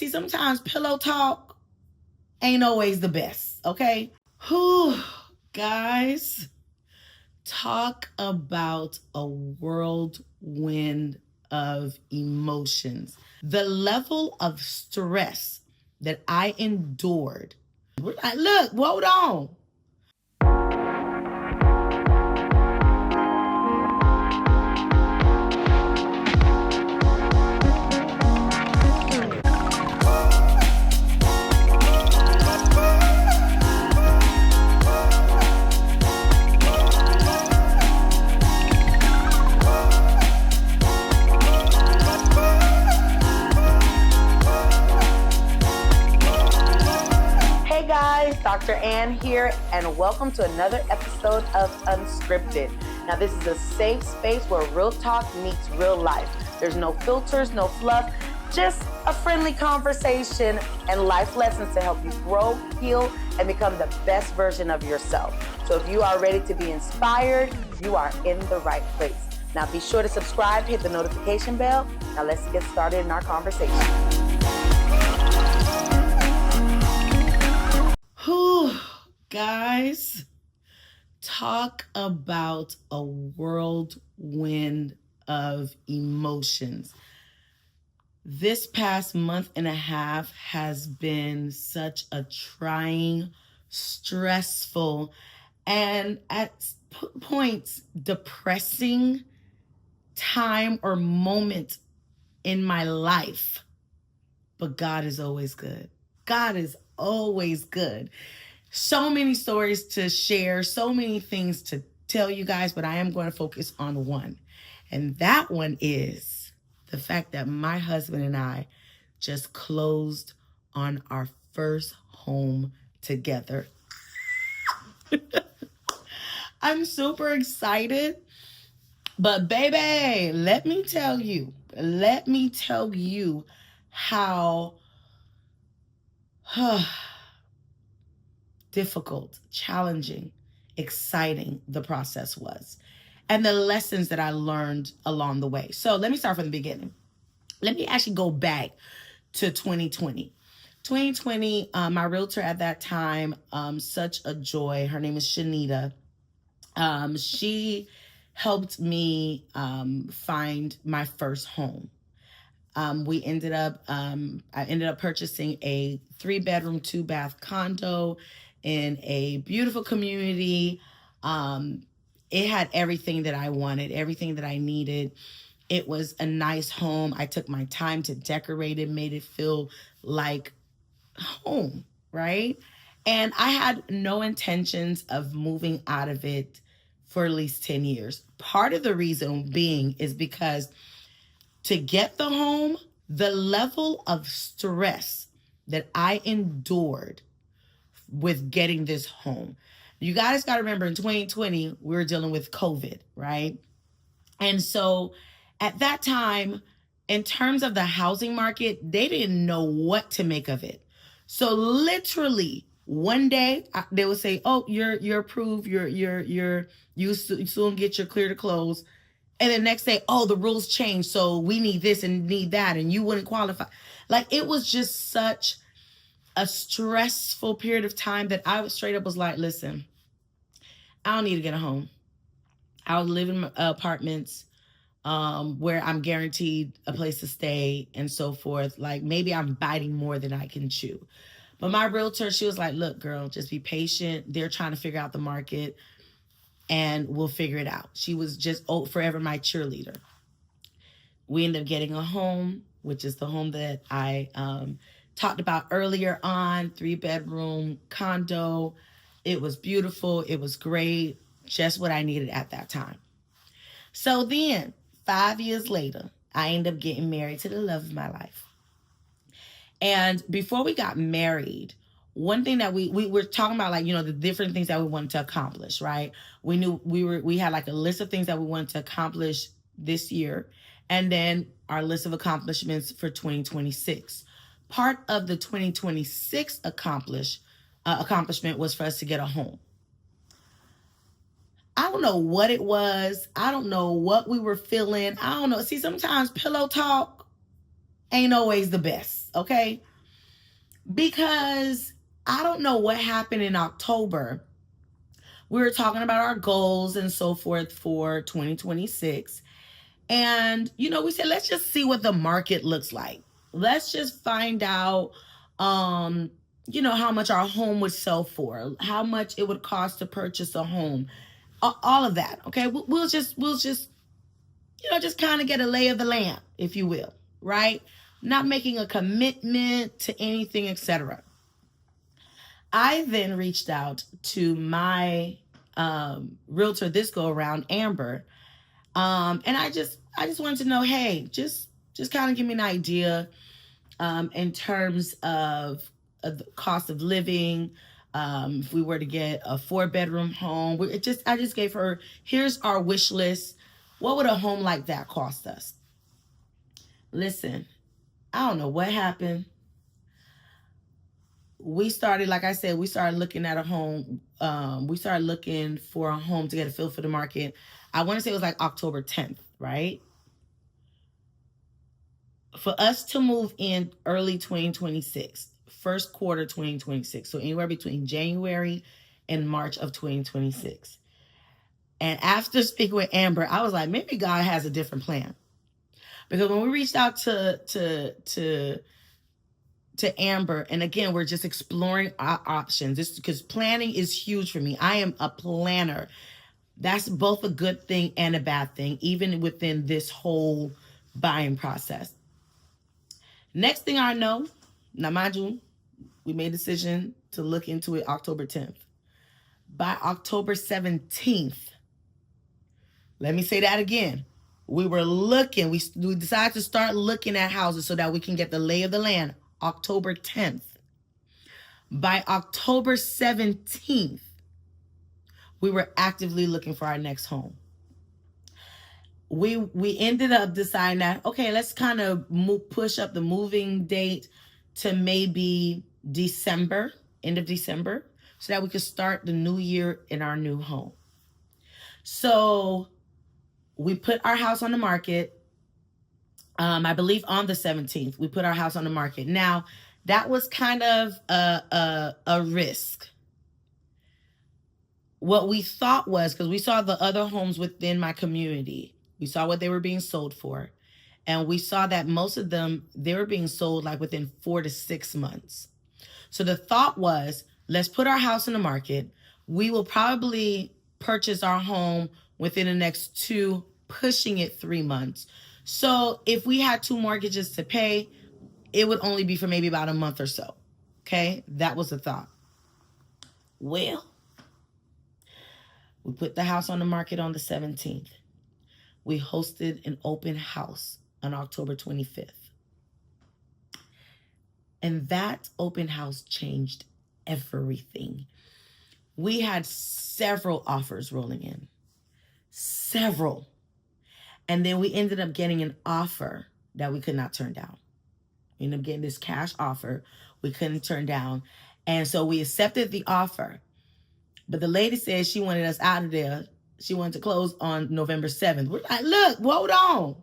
See, sometimes pillow talk ain't always the best, okay? Whew, guys, talk about a whirlwind of emotions. The level of stress that I endured. Look, hold on. Dr. Ann here, and welcome to another episode of Unscripted. Now, this is a safe space where real talk meets real life. There's no filters, no fluff, just a friendly conversation and life lessons to help you grow, heal, and become the best version of yourself. So if you are ready to be inspired, you are in the right place. Now, be sure to subscribe, hit the notification bell. Now, let's get started in our conversation. Whew, guys, talk about a whirlwind of emotions. This past month and a half has been such a trying, stressful, and at points depressing time or moment in my life. But God is always good. God is always good. So many stories to share, so many things to tell you guys, but I am going to focus on one. And that one is the fact that my husband and I just closed on our first home together. I'm super excited, but baby, let me tell you how difficult, challenging, exciting the process was, and the lessons that I learned along the way. So let me start from the beginning. Let me actually go back to 2020. 2020, my realtor at that time, such a joy. Her name is Shanita. She helped me find my first home. I ended up purchasing a 3-bedroom, 2-bath condo in a beautiful community. It had everything that I wanted, everything that I needed. It was a nice home. I took my time to decorate it, made it feel like home, right? And I had no intentions of moving out of it for at least 10 years. Part of the reason being is because to get the home, the level of stress that I endured with getting this home. You guys got to remember, in 2020, we were dealing with COVID, right? And so at that time, in terms of the housing market, they didn't know what to make of it. So literally one day they would say, "Oh, you're approved. You soon get your clear to close." And the next day, "Oh, the rules changed, so we need this and need that, and you wouldn't qualify." Like, it was just such a stressful period of time that I was straight up was like, listen, I don't need to get a home. I'll live in apartments where I'm guaranteed a place to stay and so forth. Like, maybe I'm biting more than I can chew. But my realtor, she was like, "Look, girl, just be patient. They're trying to figure out the market, and we'll figure it out." She was just forever my cheerleader. We ended up getting a home, which is the home that I talked about earlier on, 3-bedroom condo. It was beautiful. It was great. Just what I needed at that time. So then 5 years later, I ended up getting married to the love of my life. And before we got married, one thing that we were talking about, like, the different things that we wanted to accomplish, right? We knew we had like a list of things that we wanted to accomplish this year, and then our list of accomplishments for 2026. Part of the 2026 accomplishment was for us to get a home. I don't know what it was. I don't know what we were feeling. I don't know. See, sometimes pillow talk ain't always the best, okay? Because I don't know what happened in October. We were talking about our goals and so forth for 2026. And, we said, let's just see what the market looks like. Let's just find out, how much our home would sell for, how much it would cost to purchase a home, all of that. Okay. We'll just kind of get a lay of the land, if you will, right? Not making a commitment to anything, etc. I then reached out to my realtor this go around, Amber, and I just wanted to know, hey, just kind of give me an idea in terms of the cost of living. If we were to get a 4-bedroom home, I just gave her, here's our wish list. What would a home like that cost us? Listen, I don't know what happened. We started, like I said, we started looking at a home. We started looking for a home to get a feel for the market. I want to say it was like October 10th, right? For us to move in early 2026, first quarter 2026. So anywhere between January and March of 2026. And after speaking with Amber, I was like, maybe God has a different plan. Because when we reached out to Amber, and again, we're just exploring our options. This because planning is huge for me. I am a planner. That's both a good thing and a bad thing, even within this whole buying process. Next thing I know, now mind you, we made a decision to look into it October 10th. By October 17th, let me say that again. We were looking, we decided to start looking at houses so that we can get the lay of the land October 10th. By October 17th, we were actively looking for our next home. We ended up deciding that, okay, let's kind of push up the moving date to maybe December, end of December, so that we could start the new year in our new home. So we put our house on the market. I believe on the 17th, we put our house on the market. Now, that was kind of a risk. What we thought was, because we saw the other homes within my community, we saw what they were being sold for. And we saw that most of them, they were being sold like within 4 to 6 months. So the thought was, let's put our house on the market. We will probably purchase our home within the next 2, pushing it 3 months. So if we had 2 mortgages to pay, it would only be for maybe about a month or so. Okay, that was the thought. Well, we put the house on the market on the 17th. We hosted an open house on October 25th. And that open house changed everything. We had several offers rolling in. Several. And then we ended up getting an offer that we could not turn down. We ended up getting this cash offer we couldn't turn down. And so we accepted the offer. But the lady said she wanted us out of there. She wanted to close on November 7th. We're like, look, hold on.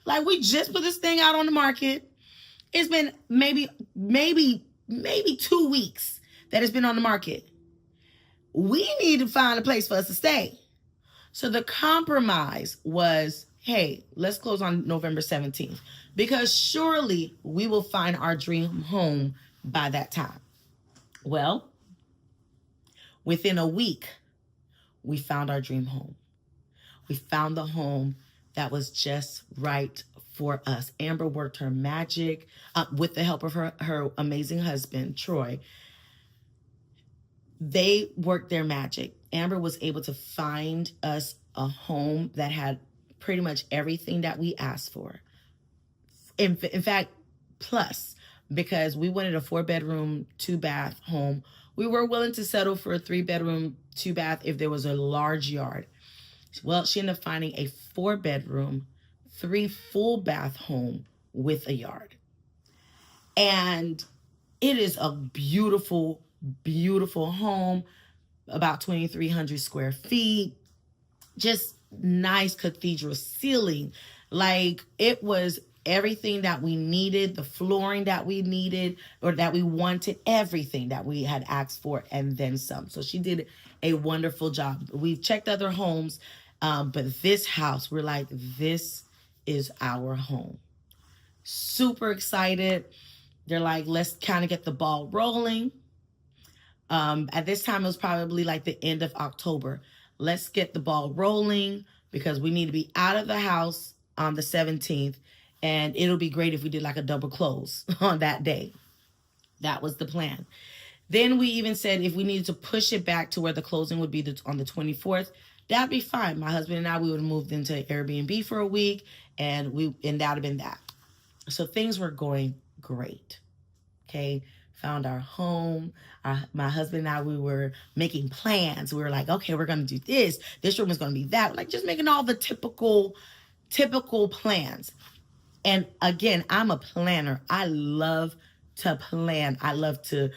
Like, we just put this thing out on the market. It's been maybe 2 weeks that it's been on the market. We need to find a place for us to stay. So the compromise was, hey, let's close on November 17th, because surely we will find our dream home by that time. Well, within a week, we found our dream home. We found the home that was just right for us. Amber worked her magic with the help of her amazing husband, Troy. They worked their magic. Amber was able to find us a home that had pretty much everything that we asked for. In fact, plus, because we wanted a 4-bedroom, 2-bath home. We were willing to settle for a 3-bedroom, 2-bath if there was a large yard. Well, she ended up finding a 4-bedroom, 3 full-bath home with a yard. And it is a beautiful, beautiful home, about 2,300 square feet, just nice cathedral ceiling. Like, it was everything that we needed, the flooring that we needed or that we wanted, everything that we had asked for, and then some. So she did a wonderful job. We've checked other homes, but this house, we're like, this is our home. Super excited. They're like, let's kind of get the ball rolling. At this time, it was probably like the end of October. Let's get the ball rolling because we need to be out of the house on the 17th. And it'll be great if we did like a double close on that day. That was the plan. Then we even said if we needed to push it back to where the closing would be on the 24th, that'd be fine. My husband and I, we would have moved into Airbnb for a week, and that would have been that. So things were going great. Okay. Found our home. My husband and I, we were making plans. We were like, okay, we're going to do this. This room is going to be that. Like just making all the typical plans. And again, I'm a planner. I love to plan. I love to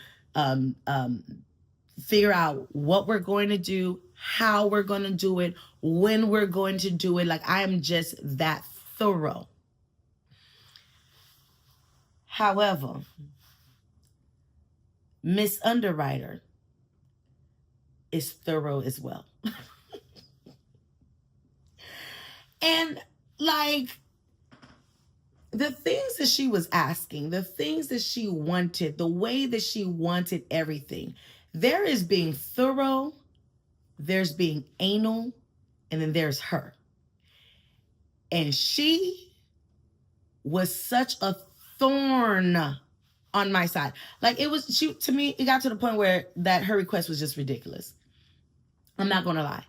figure out what we're going to do, how we're going to do it, when we're going to do it. Like I am just that thorough. However, Miss Underwriter is thorough as well. And like the things that she was asking, the things that she wanted, the way that she wanted everything, there is being thorough, there's being anal, and then there's her. And she was such a thorn on my side. Like to me, it got to the point where that her request was just ridiculous. I'm not going to lie.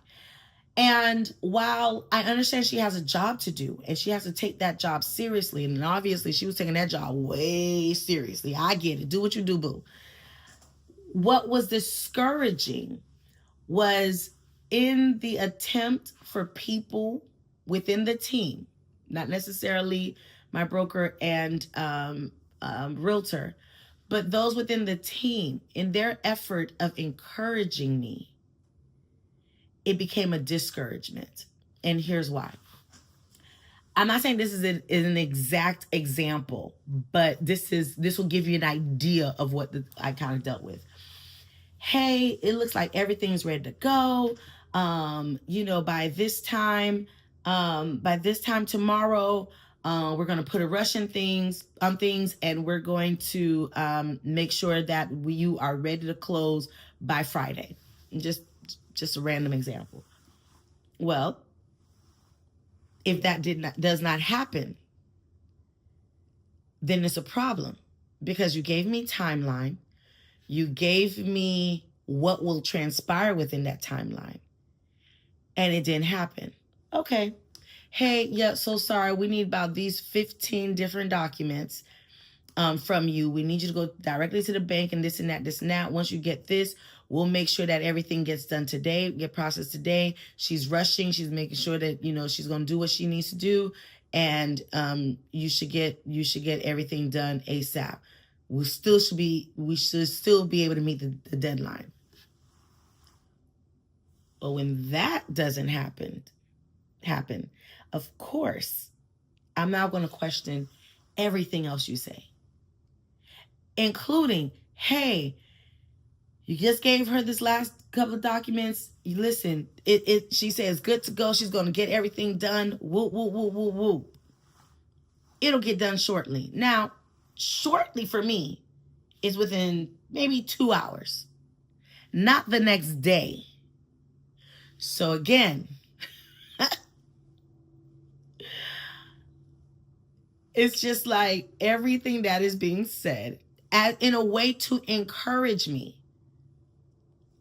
And while I understand she has a job to do and she has to take that job seriously, and obviously she was taking that job way seriously. I get it. Do what you do, boo. What was discouraging was in the attempt for people within the team, not necessarily my broker and realtor, but those within the team, in their effort of encouraging me, it became a discouragement. And here's why. I'm not saying this is an exact example, but this will give you an idea of what I kind of dealt with. Hey, it looks like everything's ready to go. By this time tomorrow, we're going to put a rush on things, and we're going to make sure that you are ready to close by Friday. Just a random example. Well, if that does not happen, then it's a problem because you gave me timeline. You gave me what will transpire within that timeline, and it didn't happen. Okay. Hey, yeah, so sorry. We need about these 15 different documents from you. We need you to go directly to the bank and this and that. Once you get this, we'll make sure that everything gets done today, get processed today. She's rushing. She's making sure that, she's going to do what she needs to do. And you should get everything done ASAP. We should still be able to meet the deadline. But when that doesn't happen, of course, I'm now going to question everything else you say, including, hey, you just gave her this last couple of documents. Listen, she says good to go. She's going to get everything done. Woo, woo, woo, woo, woo. It'll get done shortly. Now, shortly for me is within maybe 2 hours, not the next day. So again, it's just like everything that is being said in a way to encourage me.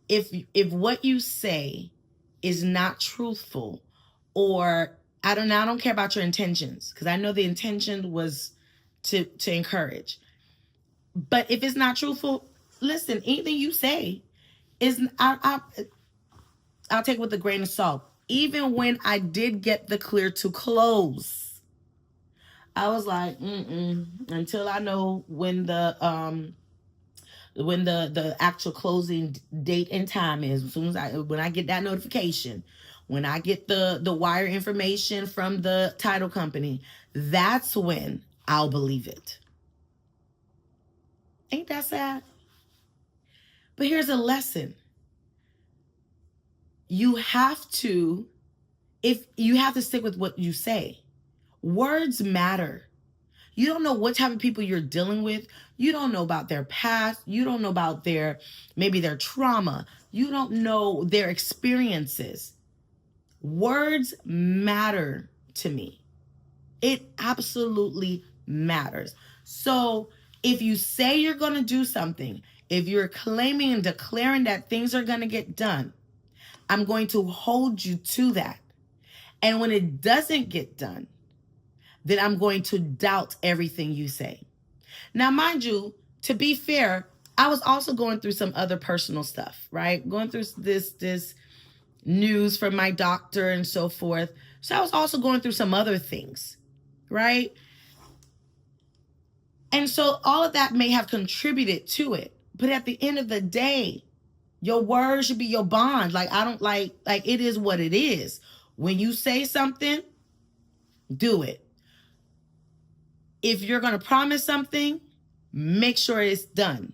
If what you say is not truthful, or I don't care about your intentions, because I know the intention was to encourage. But if it's not truthful, listen, anything you say is I'll take it with a grain of salt. Even when I did get the clear to close, I was like, until I know when the actual closing date and time is. When I get that notification, when I get the wire information from the title company, that's when I'll believe it. Ain't that sad? But here's a lesson. You have to, if you have to stick with what you say. Words matter. You don't know what type of people you're dealing with. You don't know about their past. You don't know about maybe their trauma. You don't know their experiences. Words matter to me. It absolutely matters. So if you say you're going to do something, if you're claiming and declaring that things are going to get done, I'm going to hold you to that. And when it doesn't get done, then I'm going to doubt everything you say. Now, mind you, to be fair, I was also going through some other personal stuff, right? Going through this news from my doctor and so forth. So I was also going through some other things, right? And so all of that may have contributed to it. But at the end of the day, your word should be your bond. Like, I don't like it is what it is. When you say something, do it. If you're going to promise something, make sure it's done.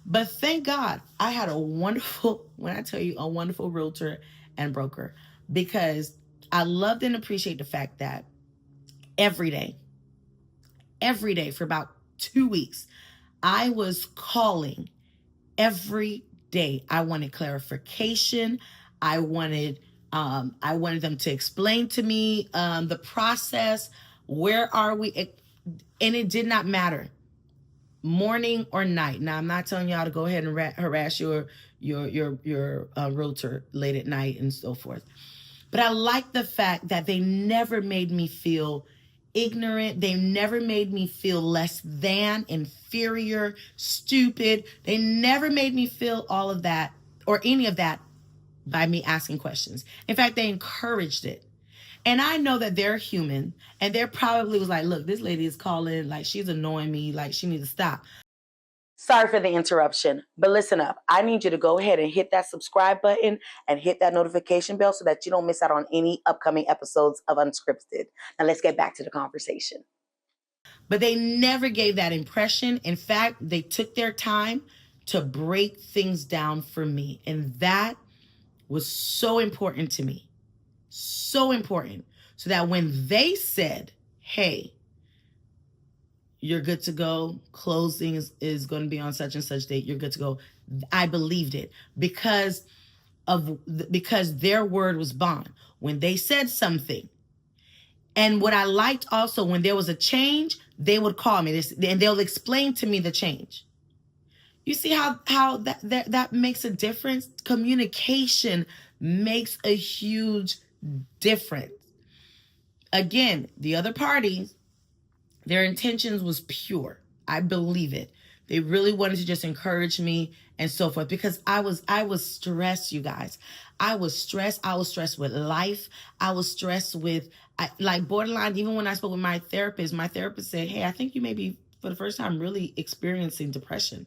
But thank God I had a wonderful, when I tell you, a wonderful realtor and broker, because I loved and appreciate the fact that every day for about 2 weeks, I was calling every day. I wanted clarification. I wanted them to explain to me the process. Where are we? And it did not matter, morning or night. Now, I'm not telling y'all to go ahead and harass your realtor late at night and so forth. But I like the fact that they never made me feel ignorant. They never made me feel less than, inferior, stupid. They never made me feel all of that or any of that by me asking questions. In fact, they encouraged it. And I know that they're human, and they're probably was like, look, this lady is calling, like, she's annoying me, like, she needs to stop. Sorry for the interruption, but listen up. I need you to go ahead and hit that subscribe button and hit that notification bell so that you don't miss out on any upcoming episodes of Unscripted. Now let's get back to the conversation. But they never gave that impression. In fact, they took their time to break things down for me. And that was so important to me. So important. So that when they said, hey, you're good to go, closing is going to be on such and such date, you're good to go, I believed it because their word was bond. When they said something, and what I liked also, when there was a change, they would call me and they'll explain to me the change. You see how that makes a difference? Communication makes a huge difference. Again, the other parties, their intentions was pure. I believe it. They really wanted to just encourage me and so forth, because I was stressed, you guys. I was stressed. I was stressed with life. I was stressed with like borderline. Even when I spoke with my therapist said, hey, I think you may be for the first time really experiencing depression.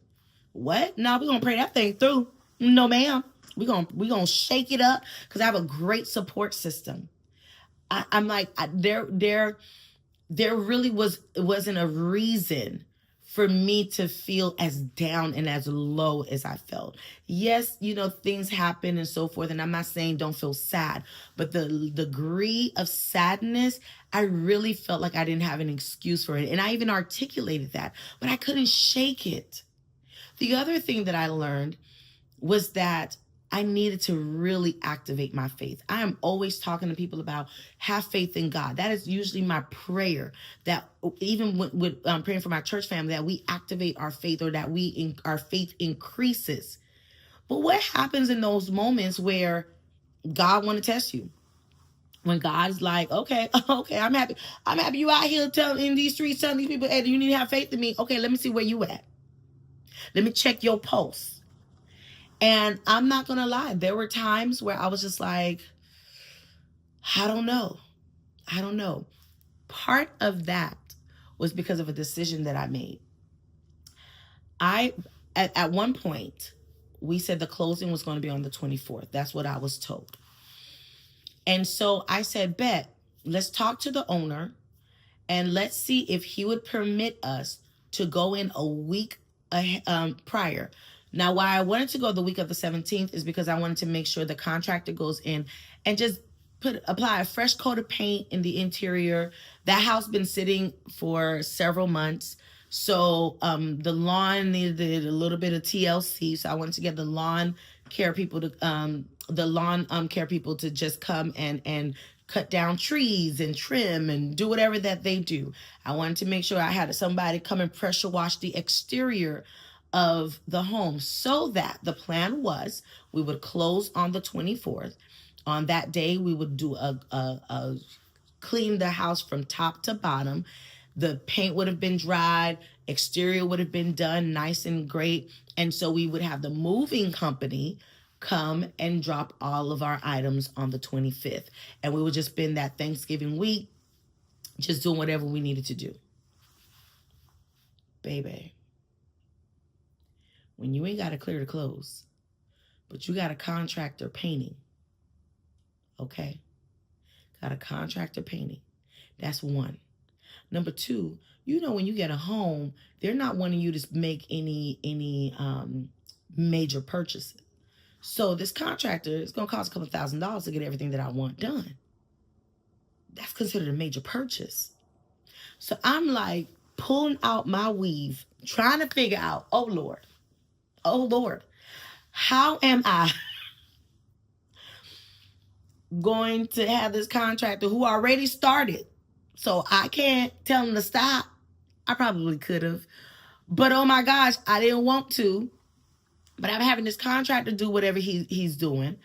What? No, we're going to pray that thing through. No, ma'am. We're going to shake it up because I have a great support system. I'm like, there really wasn't a reason for me to feel as down and as low as I felt. Yes, things happen and so forth, and I'm not saying don't feel sad, but the degree of sadness, I really felt like I didn't have an excuse for it. And I even articulated that, but I couldn't shake it. The other thing that I learned was that I needed to really activate my faith. I am always talking to people about have faith in God. That is usually my prayer, that even with praying for my church family, that we activate our faith, or that our faith increases. But what happens in those moments where God want to test you? When God's like, okay, I'm happy you out here in these streets telling these people, hey, you need to have faith in me. Okay, let me see where you at. Let me check your pulse. And I'm not going to lie. There were times where I was just like, I don't know. Part of that was because of a decision that I made. At one point, we said the closing was going to be on the 24th. That's what I was told. And so I said, bet, let's talk to the owner and let's see if he would permit us to go in a week prior. Now, why I wanted to go the week of the 17th is because I wanted to make sure the contractor goes in and just apply a fresh coat of paint in the interior. That house been sitting for several months. So the lawn needed a little bit of TLC. So I wanted to get the lawn care people to just come and cut down trees and trim and do whatever that they do. I wanted to make sure I had somebody come and pressure wash the exterior of the home, so that the plan was we would close on the 24th. On that day, we would do a clean the house from top to bottom. The paint would have been dried, exterior would have been done nice and great. And so we would have the moving company come and drop all of our items on the 25th. And we would just spend that Thanksgiving week just doing whatever we needed to do. Baby, when you ain't got to clear the clothes, but you got a contractor painting, okay? Got a contractor painting. That's one. Number two, when you get a home, they're not wanting you to make any major purchases. So this contractor is going to cost a couple $1,000s to get everything that I want done. That's considered a major purchase. So I'm like pulling out my weave, trying to figure out, oh Lord, how am I going to have this contractor who already started? So I can't tell him to stop. I probably could have, but oh my gosh, I didn't want to. But I'm having this contractor do whatever he's doing.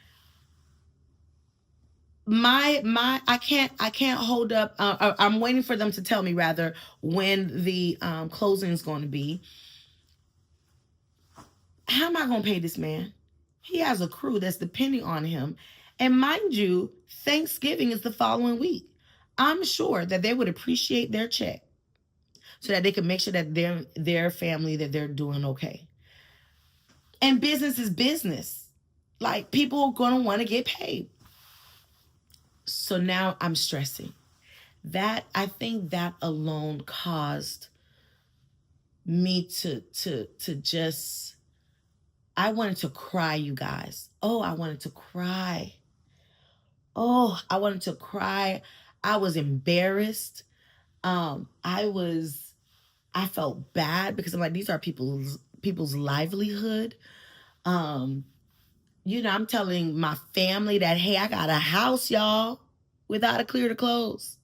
I can't hold up. I'm waiting for them to tell me rather when the closing is going to be. How am I going to pay this man? He has a crew that's depending on him. And mind you, Thanksgiving is the following week. I'm sure that they would appreciate their check so that they can make sure that their family, that they're doing okay. And business is business. Like, people are going to want to get paid. So now I'm stressing. I think that alone caused me to just, I wanted to cry, you guys. I wanted to cry. I wanted to cry. I was embarrassed. I felt bad because I'm like, these are people's livelihood. I'm telling my family that, hey, I got a house, y'all, without a clear to close.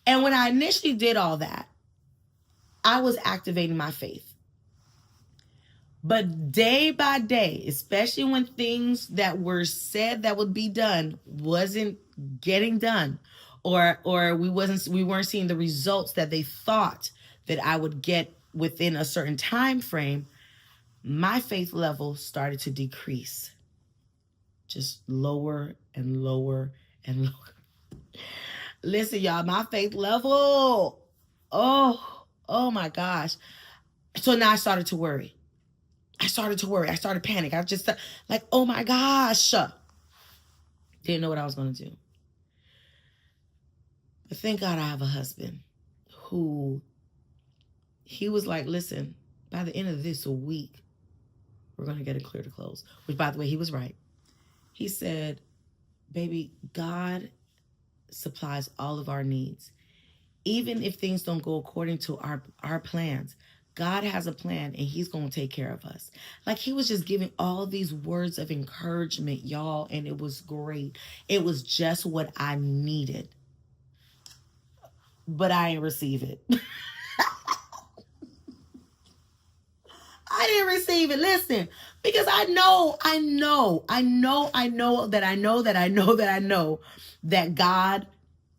And when I initially did all that, I was activating my faith. But day by day, especially when things that were said that would be done wasn't getting done, or we weren't seeing the results that they thought that I would get within a certain time frame, my faith level started to decrease. Just lower and lower and lower. Listen, y'all, my faith level. Oh my gosh. So now I started to worry. I started panic. I just like, oh my gosh. Didn't know what I was going to do. But thank God I have a husband who, he was like, listen, by the end of this week, we're going to get it clear to close. Which, by the way, he was right. He said, baby, God supplies all of our needs. Even if things don't go according to our plans, God has a plan and he's going to take care of us. Like, he was just giving all these words of encouragement, y'all, and it was great. It was just what I needed. But I didn't receive it. I didn't receive it. Listen, because I know that God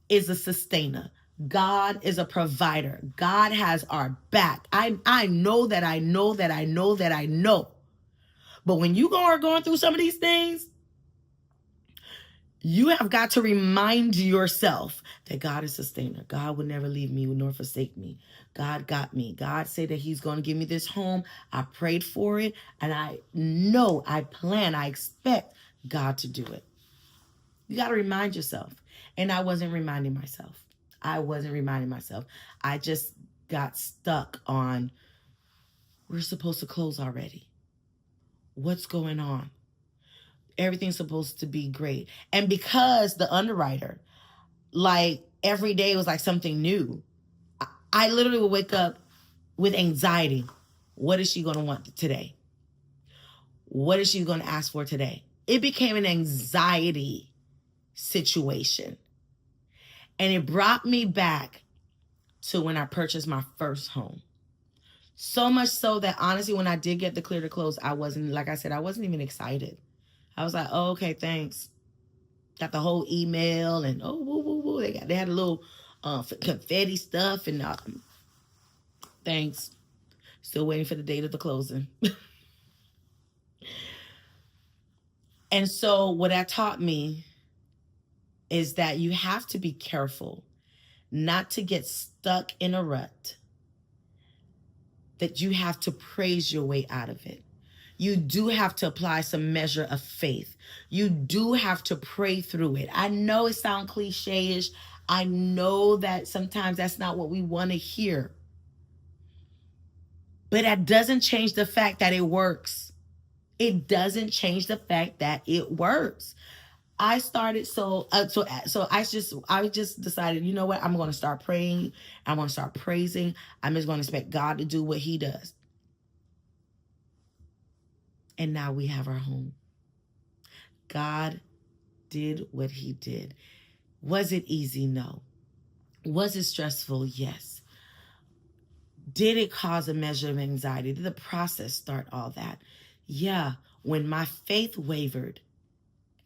is a sustainer. God is a provider. God has our back. I know that. But when you are going through some of these things, you have got to remind yourself that God is a sustainer. God will never leave me nor forsake me. God got me. God said that he's going to give me this home. I prayed for it. And I know, I expect God to do it. You got to remind yourself. And I wasn't reminding myself. I wasn't reminding myself. I just got stuck on, we're supposed to close already. What's going on? Everything's supposed to be great. And because the underwriter, like every day was like something new, I literally would wake up with anxiety. What is she going to want today? What is she going to ask for today? It became an anxiety situation. And it brought me back to when I purchased my first home. So much so that honestly, when I did get the clear to close, I wasn't, like I said, I wasn't even excited. I was like, oh, okay, thanks. Got the whole email and oh, woo, woo, woo. They had a little confetti stuff and thanks. Still waiting for the date of the closing. And so what that taught me is that you have to be careful not to get stuck in a rut, that you have to praise your way out of it. You do have to apply some measure of faith. You do have to pray through it. I know it sounds cliche-ish. I know that sometimes that's not what we want to hear. But that doesn't change the fact that it works. It doesn't change the fact that it works. I started I just decided, you know what? I'm going to start praying. I'm going to start praising. I'm just going to expect God to do what he does. And now we have our home. God did what he did. Was it easy? No. Was it stressful? Yes. Did it cause a measure of anxiety? Did the process start all that? Yeah. When my faith wavered,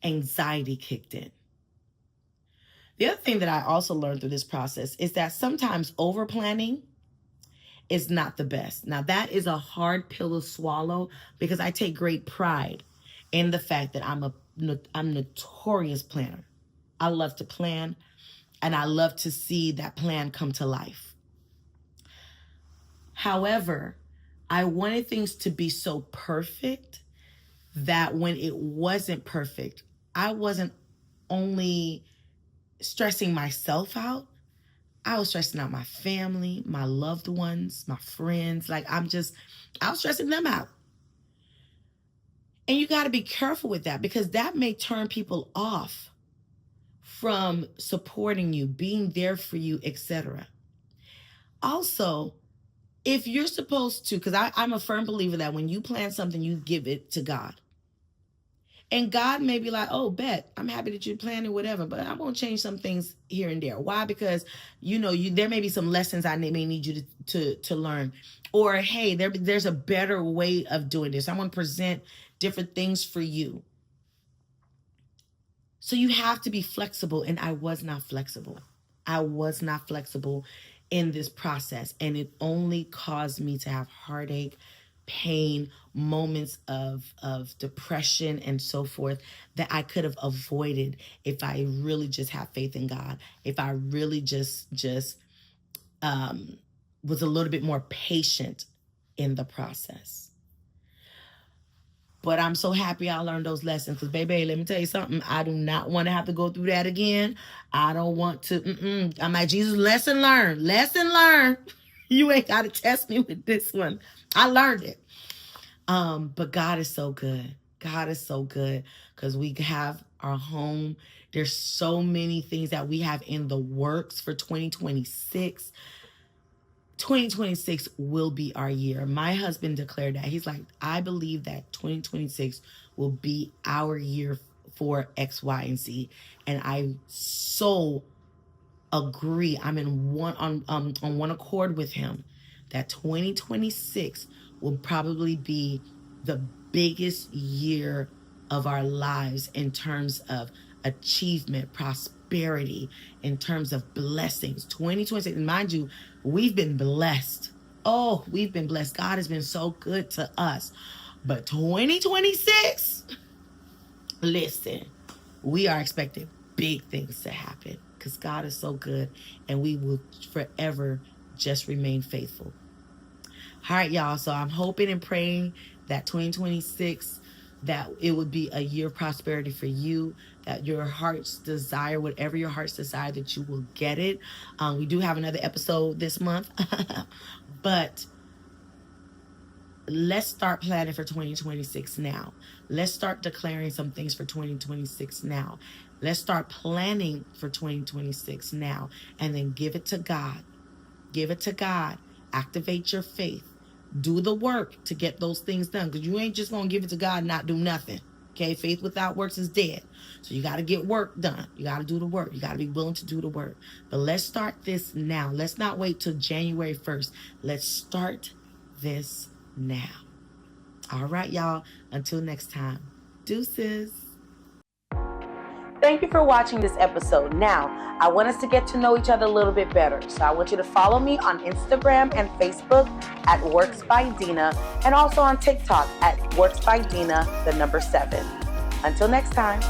anxiety kicked in. The other thing that I also learned through this process is that sometimes over planning is not the best. Now, that is a hard pill to swallow because I take great pride in the fact that I'm notorious planner. I love to plan, and I love to see that plan come to life. However, I wanted things to be so perfect that when it wasn't perfect, I wasn't only stressing myself out, I was stressing out my family, my loved ones, my friends. I was stressing them out. And you got to be careful with that because that may turn people off from supporting you, being there for you, etc. Also, if you're supposed to, because I'm a firm believer that when you plan something, you give it to God. And God may be like, oh, bet, I'm happy that you're planning whatever, but I'm going to change some things here and there. Why? Because, there may be some lessons I may need you to learn. Or, hey, there's a better way of doing this. I want to present different things for you. So you have to be flexible. And I was not flexible. I was not flexible in this process. And it only caused me to have heartache, pain, moments of depression and so forth that I could have avoided if I really just had faith in God. If I really just was a little bit more patient in the process. But I'm so happy I learned those lessons because, baby, let me tell you something. I do not want to have to go through that again. I don't want to. I'm like, Jesus, lesson learned. Lesson learned. You ain't got to test me with this one. I learned it. But God is so good. God is so good because we have our home. There's so many things that we have in the works for 2026. 2026 will be our year. My husband declared that. He's like, I believe that 2026 will be our year for X, Y, and Z. And I so agree. I'm in on one accord with him that 2026 will probably be the biggest year of our lives in terms of achievement, prosperity, in terms of blessings. 2026, and mind you, we've been blessed. Oh, we've been blessed. God has been so good to us. But 2026, listen, we are expecting big things to happen because God is so good and we will forever just remain faithful. All right, y'all. So I'm hoping and praying that 2026 that it would be a year of prosperity for you, that your heart's desire, whatever your heart's desire, that you will get it. We do have another episode this month, but let's start planning for 2026 now. Let's start declaring some things for 2026 now. Let's start planning for 2026 now, and then give it to God. Give it to God. Activate your faith. Do the work to get those things done, because you ain't just going to give it to God and not do nothing. Okay? Faith without works is dead. So you got to get work done. You got to do the work. You got to be willing to do the work. But let's start this now. Let's not wait till January 1st. Let's start this now. All right, y'all. Until next time. Deuces. Thank you for watching this episode. Now, I want us to get to know each other a little bit better. So I want you to follow me on Instagram and Facebook at Works by Dina, and also on TikTok at Works by Dina, the number 7. Until next time.